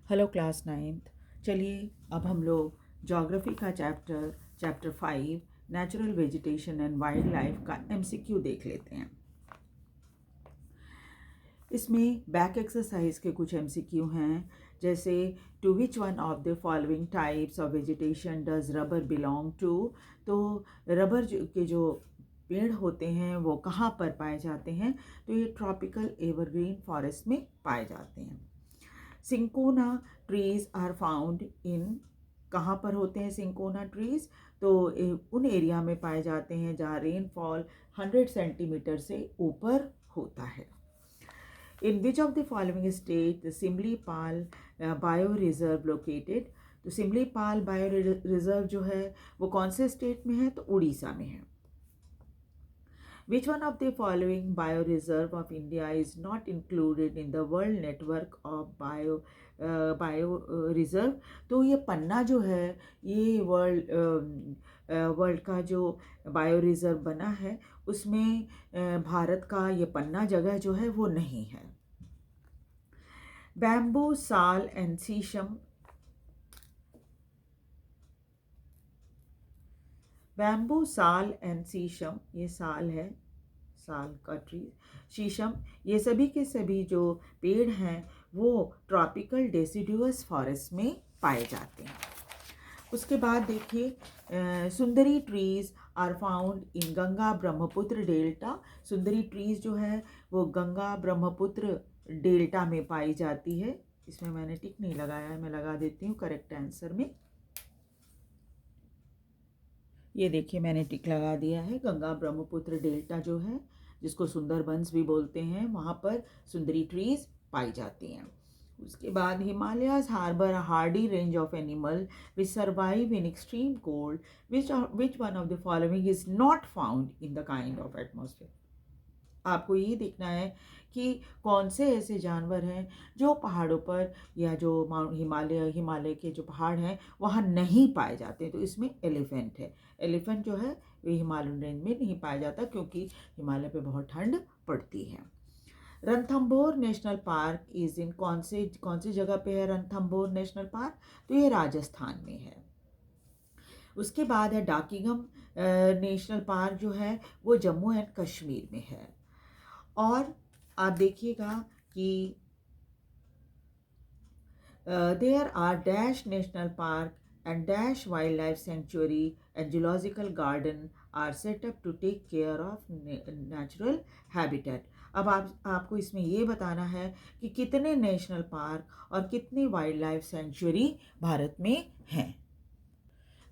Hello class 9th। चलिए अब हम लोग ज्योग्राफी का chapter 5 natural vegetation and wild life का एमसीक्यू देख लेते हैं। इसमें बैक एक्सरसाइज के कुछ एमसीक्यू हैं, जैसे to which one of the following types of vegetation does rubber belong to. तो रबर के जो पेड़ होते हैं वो कहाँ पर पाए जाते हैं, तो ये ट्रॉपिकल एवरग्रीन फॉरेस्ट में पाए जाते हैं। Cinchona trees are found in, कहाँ पर होते हैं सिंकोना ट्रीज, तो उन एरिया में पाए जाते हैं जहाँ रेनफॉल 100 सेंटीमीटर से ऊपर होता है। In which of the following state the Simlipal bio reserve located. तो सिमली पाल बायो रिजर्व जो है वो कौन से स्टेट में है, तो उड़ीसा में है। Which one of the following bioreserve of India is not included in the World Network of Bioreserve? तो ये पन्ना जो है ये वर्ल्ड का जो बायो रिजर्व बना है उसमें भारत का ये पन्ना जगह जो है वो नहीं है। बैम्बू, साल एंड शीशम। बैम्बू, साल एंड शीशम, ये साल है, साल का ट्री, शीशम, ये सभी के सभी जो पेड़ हैं वो ट्रॉपिकल डेसिडुअस फॉरेस्ट में पाए जाते हैं। उसके बाद देखिए sundari trees are found in Ganga Brahmaputra delta. Sundari trees जो है वो गंगा ब्रह्मपुत्र डेल्टा में पाई जाती है। इसमें मैंने टिक नहीं लगाया है, मैं लगा देती हूँ करेक्ट आंसर में। ये देखिए मैंने टिक लगा दिया है। गंगा ब्रह्मपुत्र डेल्टा जो है जिसको सुंदरबंस भी बोलते हैं, वहाँ पर सुंदरी ट्रीज पाई जाती हैं। उसके बाद Himalayas harbour hardy range of animal which survive in extreme cold, which one of the following is not found in the kind of atmosphere. आपको ये देखना है कि कौन से ऐसे जानवर हैं जो पहाड़ों पर या जो हिमालय के जो पहाड़ हैं वहाँ नहीं पाए जाते। तो इसमें एलिफेंट है। एलिफेंट जो है वो हिमालयन रेंज में नहीं पाया जाता क्योंकि हिमालय पे बहुत ठंड पड़ती है। Ranthambore national park is in, कौन सी जगह पे है रणथंभौर नेशनल पार्क, तो ये राजस्थान में है। उसके बाद है डाकीगम नेशनल पार्क जो है वो जम्मू एंड कश्मीर में है। और आप देखिएगा कि there are dash national park and dash wildlife sanctuary and zoological garden are set up to take care of natural habitat. अब आपको इसमें ये बताना है कि कितने नेशनल पार्क और कितने वाइल्ड लाइफ सेंचुरी भारत में हैं।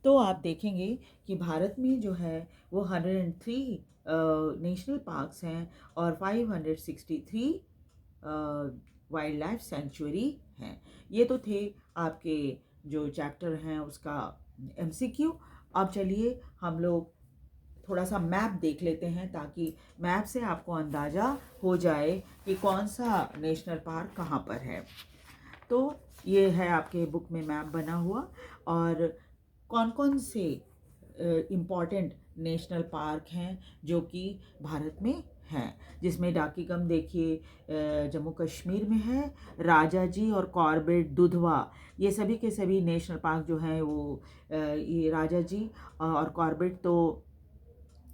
तो आप देखेंगे कि भारत में जो है वो 103 नेशनल पार्क्स हैं और 563 वाइल्ड लाइफ सेंचुरी हैं। ये तो थे आपके जो चैप्टर हैं उसका एमसीक्यू। अब चलिए हम लोग थोड़ा सा मैप देख लेते हैं ताकि मैप से आपको अंदाज़ा हो जाए कि कौन सा नेशनल पार्क कहाँ पर है। तो ये है आपके बुक में मैप बना हुआ, और कौन कौन से इम्पॉर्टेंट नेशनल पार्क हैं जो कि भारत में हैं, जिसमें डाकीगम देखिए जम्मू कश्मीर में है, राजा जी और कॉर्बेट दुधवा, ये सभी के सभी नेशनल पार्क जो हैं वो ये राजा जी और कॉर्बेट तो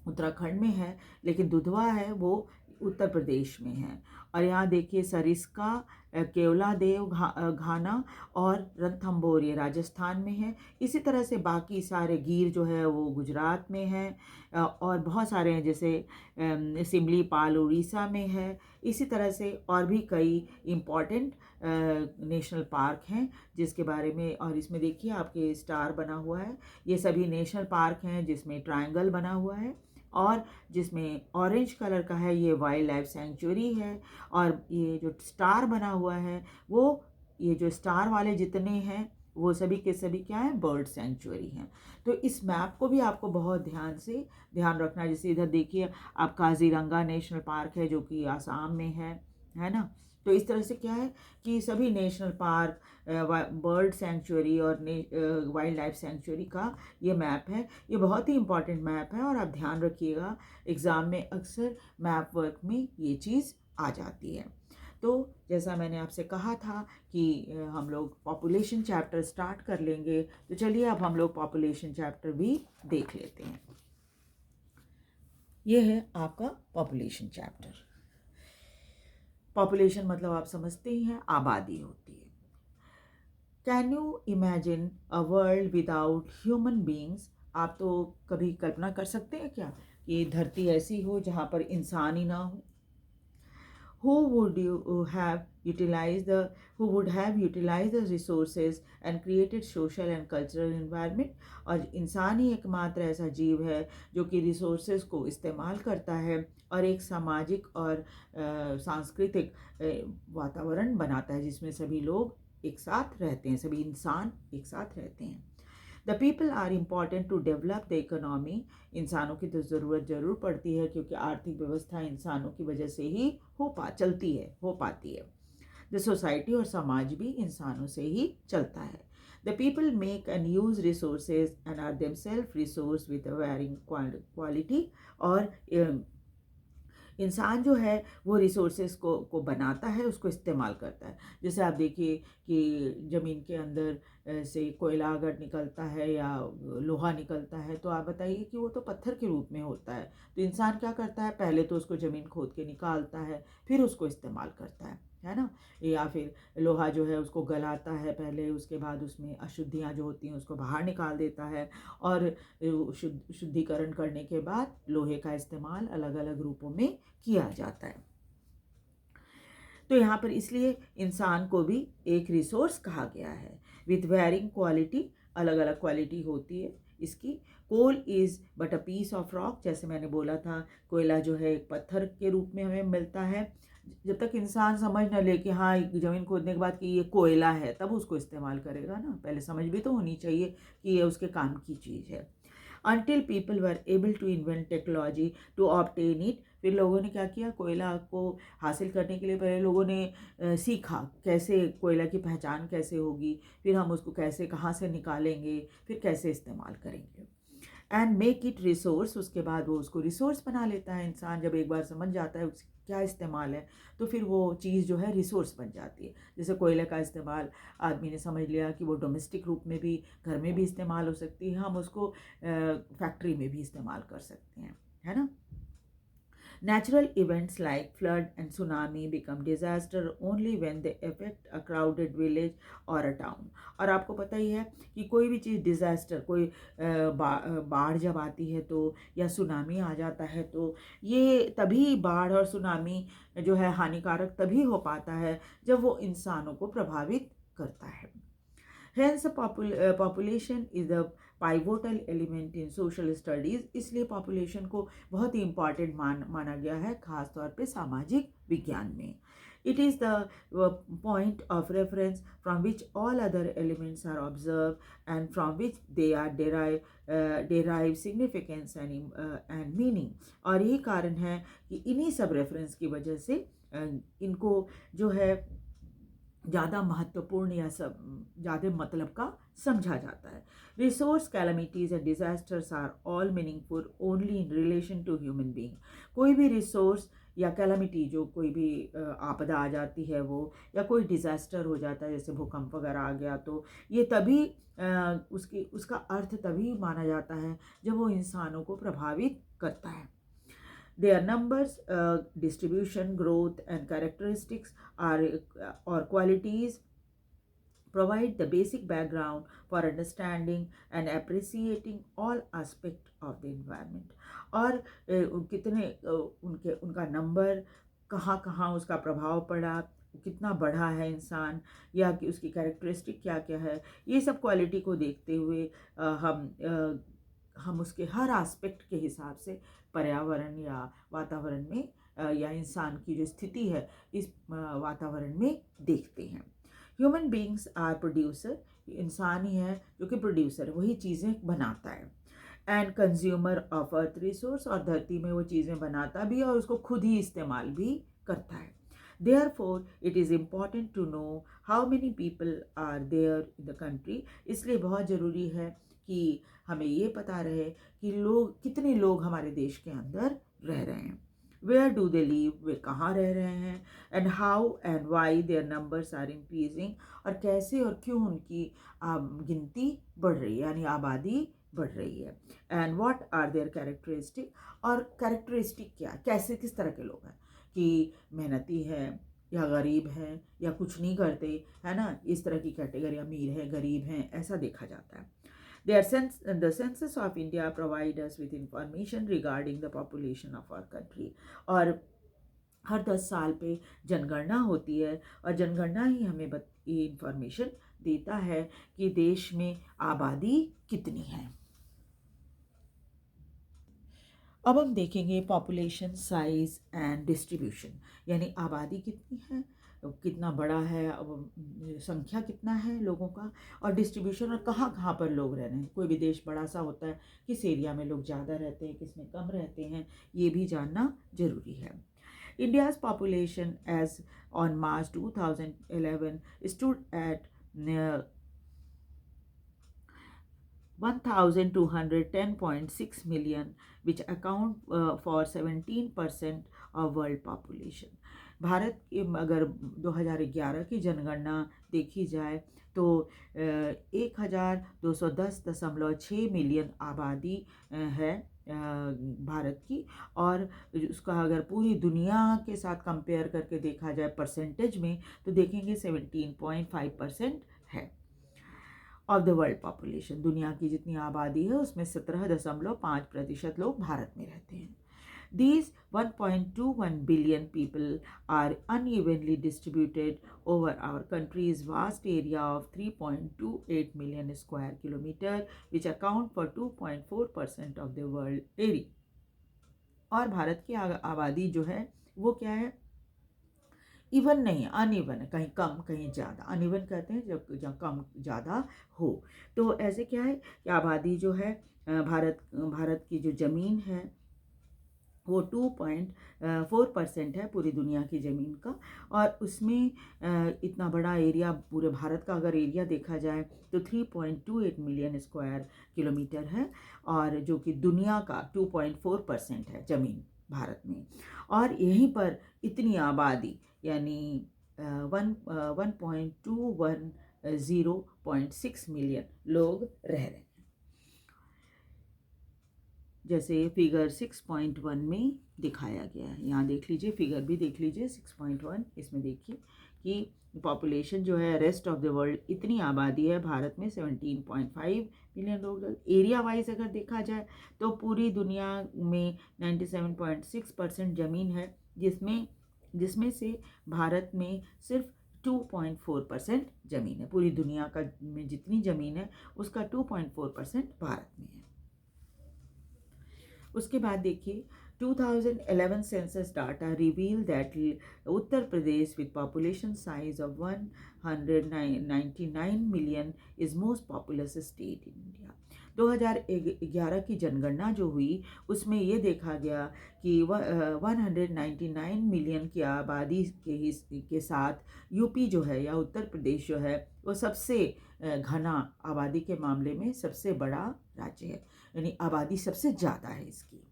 उत्तराखंड में है, लेकिन दुधवा है वो उत्तर प्रदेश में है। और यहाँ देखिए सरिस्का, केवला देव घाना और रणथंभौर ये राजस्थान में है। इसी तरह से बाकी सारे गिर जो है वो गुजरात में है, और बहुत सारे हैं जैसे सिमली पाल उड़ीसा में है। इसी तरह से और भी कई इम्पॉर्टेंट नेशनल पार्क हैं जिसके बारे में, और इसमें देखिए आपके स्टार बना हुआ है। ये सभी नेशनल पार्क हैं जिसमें ट्रायंगल बना हुआ है, और जिसमें ऑरेंज कलर का है ये वाइल्ड लाइफ सेंचुरी है, और ये जो स्टार बना हुआ है वो, ये जो स्टार वाले जितने हैं वो सभी के सभी क्या है, बर्ड सेंचुरी हैं। तो इस मैप को भी आपको बहुत ध्यान रखना है। जैसे इधर देखिए आप काजीरंगा नेशनल पार्क है जो कि आसाम में है ना। तो इस तरह से क्या है कि सभी नेशनल पार्क, बर्ड सेंचुरी और वाइल्ड लाइफ सेंचुरी का ये मैप है। ये बहुत ही इम्पॉर्टेंट मैप है और आप ध्यान रखिएगा, एग्ज़ाम में अक्सर मैप वर्क में ये चीज़ आ जाती है। तो जैसा मैंने आपसे कहा था कि हम लोग पॉपुलेशन चैप्टर स्टार्ट कर लेंगे, तो चलिए अब हम लोग पॉपुलेशन चैप्टर भी देख लेते हैं। ये है आपका पॉपुलेशन चैप्टर। पॉपुलेशन मतलब आप समझते ही हैं, आबादी होती है। Can you imagine a world without human beings? आप तो कभी कल्पना कर सकते हैं क्या कि धरती ऐसी हो जहाँ पर इंसान ही ना हो? Who would you have utilized the who would have utilized the resources and created social and cultural environment? और इंसान ही एकमात्र ऐसा जीव है जो कि रिसोर्सेज को इस्तेमाल करता है और एक सामाजिक और सांस्कृतिक वातावरण बनाता है जिसमें सभी लोग एक साथ रहते हैं, सभी इंसान एक साथ रहते हैं। The people are important to develop the economy. इंसानों की तो ज़रूरत ज़रूर पड़ती है क्योंकि आर्थिक व्यवस्था इंसानों की वजह से ही हो पाती है। द सोसाइटी और समाज भी इंसानों से ही चलता है। The people make and use resources and are themself resource with varying quality. और इंसान जो है वो रिसोर्सेज को बनाता है, उसको इस्तेमाल करता है। जैसे आप देखिए कि ज़मीन के अंदर से कोयला अगर निकलता है या लोहा निकलता है, तो आप बताइए कि वो तो पत्थर के रूप में होता है। तो इंसान क्या करता है, पहले तो उसको ज़मीन खोद के निकालता है, फिर उसको इस्तेमाल करता है ना। या फिर लोहा जो है उसको गलाता है पहले, उसके बाद उसमें अशुद्धियाँ जो होती हैं उसको बाहर निकाल देता है और शुद्धिकरण करने के बाद लोहे का इस्तेमाल अलग अलग रूपों में किया जाता है। तो यहाँ पर इसलिए इंसान को भी एक रिसोर्स कहा गया है विथ वेरिंग क्वालिटी। अलग अलग क्वालिटी होती है इसकी। Coal is but a piece of rock, जैसे मैंने बोला था कोयला जो है एक पत्थर के रूप में हमें मिलता है। जब तक इंसान समझ न ले कि हाँ ज़मीन खोदने के बाद कि ये कोयला है, तब उसको इस्तेमाल करेगा ना। पहले समझ भी तो होनी चाहिए कि ये उसके काम की चीज़ है। Until people were able to invent technology to obtain it, फिर लोगों ने क्या किया, कोयला को हासिल करने के लिए पहले लोगों ने सीखा कैसे कोयला की पहचान कैसे होगी, फिर हम उसको कैसे कहाँ से निकालेंगे, फिर कैसे इस्तेमाल करेंगे। एंड मेक इट रिसोर्स, उसके बाद वो उसको रिसोर्स बना लेता है। इंसान जब एक बार समझ जाता है उसका क्या इस्तेमाल है, तो फिर वो चीज़ जो है रिसोर्स बन जाती है। जैसे कोयले का इस्तेमाल आदमी ने समझ लिया कि वो डोमेस्टिक रूप में भी घर में भी इस्तेमाल हो सकती है, हम उसको फैक्ट्री में भी इस्तेमाल कर सकते हैं, है ना। Natural events like flood and tsunami become disaster only when they affect a crowded village or a town। और आपको पता ही है कि कोई भी चीज़ डिज़ास्टर, कोई बाढ़ जब आती है तो, या सुनामी आ जाता है तो, ये तभी बाढ़ और सुनामी जो है हानिकारक तभी हो पाता है जब वो इंसानों को प्रभावित करता है। Hence, population is the pivotal element in social studies। इसलिए population को बहुत ही important माना गया है, खास तौर पे सामाजिक विज्ञान में। It is the point of reference from which all other elements are observed and from which they are derive significance and meaning। और यही कारण है कि इन्हीं सब रेफरेंस की वजह से इनको जो है ज़्यादा महत्वपूर्ण या सब ज़्यादा मतलब का समझा जाता है। Resource calamities and disasters are all meaningful only in relation to human being. कोई भी रिसोर्स या कैलमिटी, जो कोई भी आपदा आ जाती है वो, या कोई डिज़ास्टर हो जाता है जैसे भूकंप वगैरह आ गया, तो ये तभी उसका अर्थ तभी माना जाता है जब वो इंसानों को प्रभावित करता है। Their numbers, distribution, growth, and characteristics are or qualities provide the basic background for understanding and appreciating all aspects of the environment। और कितने उनका नंबर, कहाँ कहाँ उसका प्रभाव पड़ा, कितना बढ़ा है इंसान, या कि उसकी कैरेक्टरिस्टिक क्या क्या है, ये सब क्वालिटी को देखते हुए हम उसके हर एस्पेक्ट के हिसाब से पर्यावरण या वातावरण में या इंसान की जो स्थिति है इस वातावरण में देखते हैं। ह्यूमन बींग्स आर प्रोड्यूसर, इंसान ही है जो कि प्रोड्यूसर, वही चीज़ें बनाता है। And consumer of earth resource, और धरती में वो चीज़ें बनाता भी और उसको खुद ही इस्तेमाल भी करता है। Therefore, it is important to know how many people are there in the country। इसलिए बहुत ज़रूरी है कि हमें ये पता रहे कि कितने लोग हमारे देश के अंदर रह रहे हैं। वेयर डू दे लिव, वे कहाँ रह रहे हैं, and how and why their numbers are increasing, और कैसे और क्यों उनकी गिनती बढ़ रही है यानी आबादी बढ़ रही है, and what are their characteristic, और कैरेक्टरिस्टिक क्या, कैसे किस तरह के लोग हैं, कि मेहनती है या गरीब हैं या कुछ नहीं करते, है ना, इस तरह की कैटेगरी, अमीर है गरीब हैं, ऐसा देखा जाता है। The census of India provide us with information regarding the population of our country, और हर 10 साल पे जनगणना होती है, और जनगणना ही हमें ये इंफॉर्मेशन देता है कि देश में आबादी कितनी है। अब हम देखेंगे पॉपुलेशन साइज एंड डिस्ट्रीब्यूशन, यानी आबादी कितनी है, कितना बड़ा है, संख्या कितना है लोगों का, और डिस्ट्रीब्यूशन, और कहाँ कहाँ पर लोग रह रहे हैं। कोई भी देश बड़ा सा होता है, किस एरिया में लोग ज़्यादा रहते हैं, किस में कम रहते हैं, ये भी जानना ज़रूरी है। India's population as on March 2011 stood at 1210.6 million, which account for 17% of world population. Bharat की अगर 2011 की जनगणना देखी जाए तो 1210.6 मिलियन आबादी है भारत की, और उसका अगर पूरी दुनिया के साथ कंपेयर करके देखा जाए परसेंटेज में तो देखेंगे 17.5% है ऑफ द वर्ल्ड पॉपुलेशन। दुनिया की जितनी आबादी है उसमें 17.5% लोग भारत में रहते हैं। These 1.21 billion people are unevenly distributed over our country's vast area of 3.28 million square kilometer, which account for 2.4% of the world area. और भारत की आबादी जो है वो क्या है, इवन नहीं है, अनइवन है, कहीं कम कहीं ज़्यादा। अनइवन कहते हैं जब कम ज़्यादा हो। तो ऐसे क्या है कि आबादी जो है भारत की जो ज़मीन है वो 2.4% है पूरी दुनिया की ज़मीन का, और उसमें इतना बड़ा एरिया, पूरे भारत का अगर एरिया देखा जाए तो 3.28 मिलियन स्क्वायर किलोमीटर है, और जो कि दुनिया का 2.4% है ज़मीन भारत में। और यहीं पर इतनी आबादी यानी 1.2106 मिलियन लोग रह रहे हैं। जैसे फिगर 6.1 में दिखाया गया है, यहाँ देख लीजिए, फिगर भी देख लीजिए 6.1, इसमें देखिए कि पॉपुलेशन जो है रेस्ट ऑफ द वर्ल्ड, इतनी आबादी है, भारत में 17.5 मिलियन लोग। एरिया वाइज अगर देखा जाए तो पूरी दुनिया में 97.6% ज़मीन है, जिसमें से भारत में सिर्फ 2.4% ज़मीन है। पूरी दुनिया का में जितनी ज़मीन है उसका 2.4% भारत में है। उसके बाद देखिए 2011 census data reveal that Uttar Pradesh with population size of 199 million is most populous state in India. 2011 की जनगणना जो हुई उसमें ये देखा गया कि 199 मिलियन की आबादी के साथ यूपी जो है या उत्तर प्रदेश जो है वो सबसे घना आबादी के मामले में सबसे बड़ा राज्य है, यानी आबादी सबसे ज़्यादा है इसकी।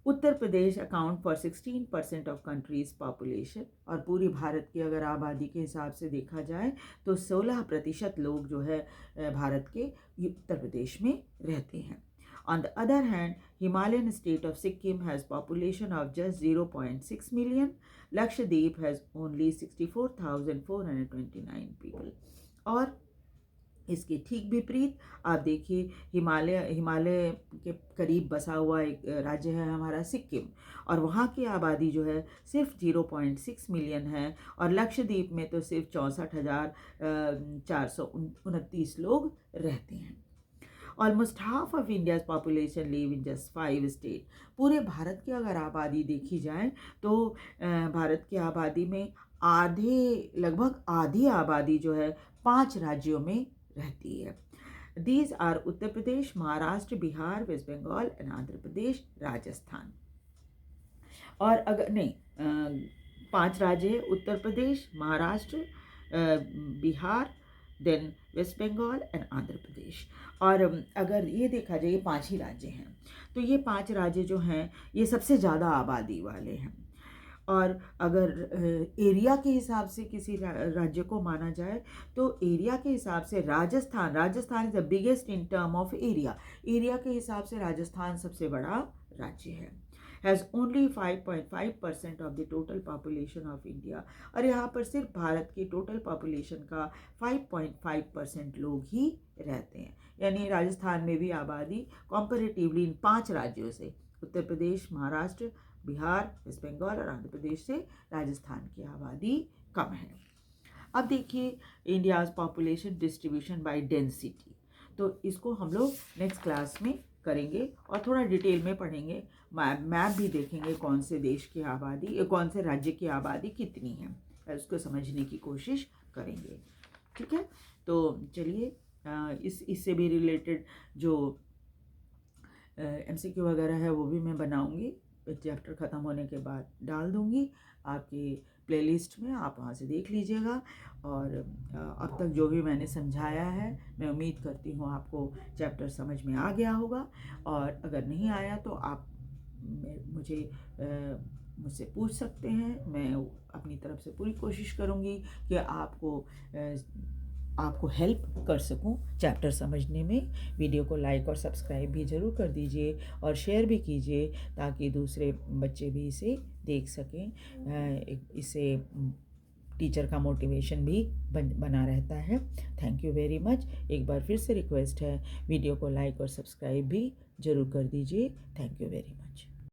Uttar Pradesh account for 16% of country's population, और पूरी भारत की अगर आबादी के हिसाब से देखा जाए तो 16% लोग जो है भारत के उत्तर प्रदेश में रहते हैं। On the other hand, Himalayan state of Sikkim has population of just 0.6 million. Lakshadweep has only 64,429 people. और इसके ठीक विपरीत आप देखिए हिमालय के करीब बसा हुआ एक राज्य है हमारा सिक्किम, और वहाँ की आबादी जो है सिर्फ 0.6 मिलियन है, और लक्षद्वीप में तो सिर्फ 64,429 लोग रहते हैं। Almost half of India's population live in just 5 state. पूरे भारत की अगर आबादी देखी जाए तो भारत की आबादी में लगभग आधी आबादी जो है 5 राज्यों में रहती है। These are Uttar Pradesh, Maharashtra, Bihar, west Bengal and Andhra Pradesh, Rajasthan. और अगर नहीं 5 राज्य है, Uttar Pradesh, Maharashtra, Bihar, then west Bengal and Andhra Pradesh. और अगर ये देखा जाए, ये 5 ही राज्य हैं, तो ये 5 राज्य जो हैं ये सबसे ज़्यादा आबादी वाले हैं। और अगर एरिया के हिसाब से किसी राज्य को माना जाए, तो एरिया के हिसाब से Rajasthan is the biggest in term of area के हिसाब से राजस्थान सबसे बड़ा राज्य है। Has only 5.5% of the total population of India. और यहाँ पर सिर्फ भारत की टोटल पॉपुलेशन का 5.5% लोग ही रहते हैं। यानी राजस्थान में भी आबादी कंपैरेटिवली इन 5 राज्यों से, उत्तर प्रदेश, महाराष्ट्र, बिहार, वेस्ट बंगाल और आंध्र प्रदेश से, राजस्थान की आबादी कम है। अब देखिए India's population distribution by density. तो इसको हम लोग नेक्स्ट क्लास में करेंगे और थोड़ा डिटेल में पढ़ेंगे। मैप भी देखेंगे कौन से देश की आबादी, कौन से राज्य की आबादी कितनी है, उसको समझने की कोशिश करेंगे। ठीक है, तो चलिए इससे भी रिलेटेड जो MCQ वगैरह है वो भी मैं बनाऊंगी, चैप्टर ख़त्म होने के बाद डाल दूंगी आपकी प्लेलिस्ट में, आप वहाँ से देख लीजिएगा। और अब तक जो भी मैंने समझाया है, मैं उम्मीद करती हूँ आपको चैप्टर समझ में आ गया होगा। और अगर नहीं आया तो आप मुझसे पूछ सकते हैं। मैं अपनी तरफ से पूरी कोशिश करूँगी कि आपको हेल्प कर सकूं चैप्टर समझने में। वीडियो को लाइक और सब्सक्राइब भी ज़रूर कर दीजिए और शेयर भी कीजिए ताकि दूसरे बच्चे भी इसे देख सकें। इससे टीचर का मोटिवेशन भी बना रहता है। Thank you very much. एक बार फिर से रिक्वेस्ट है, वीडियो को लाइक और सब्सक्राइब भी ज़रूर कर दीजिए। Thank you very much.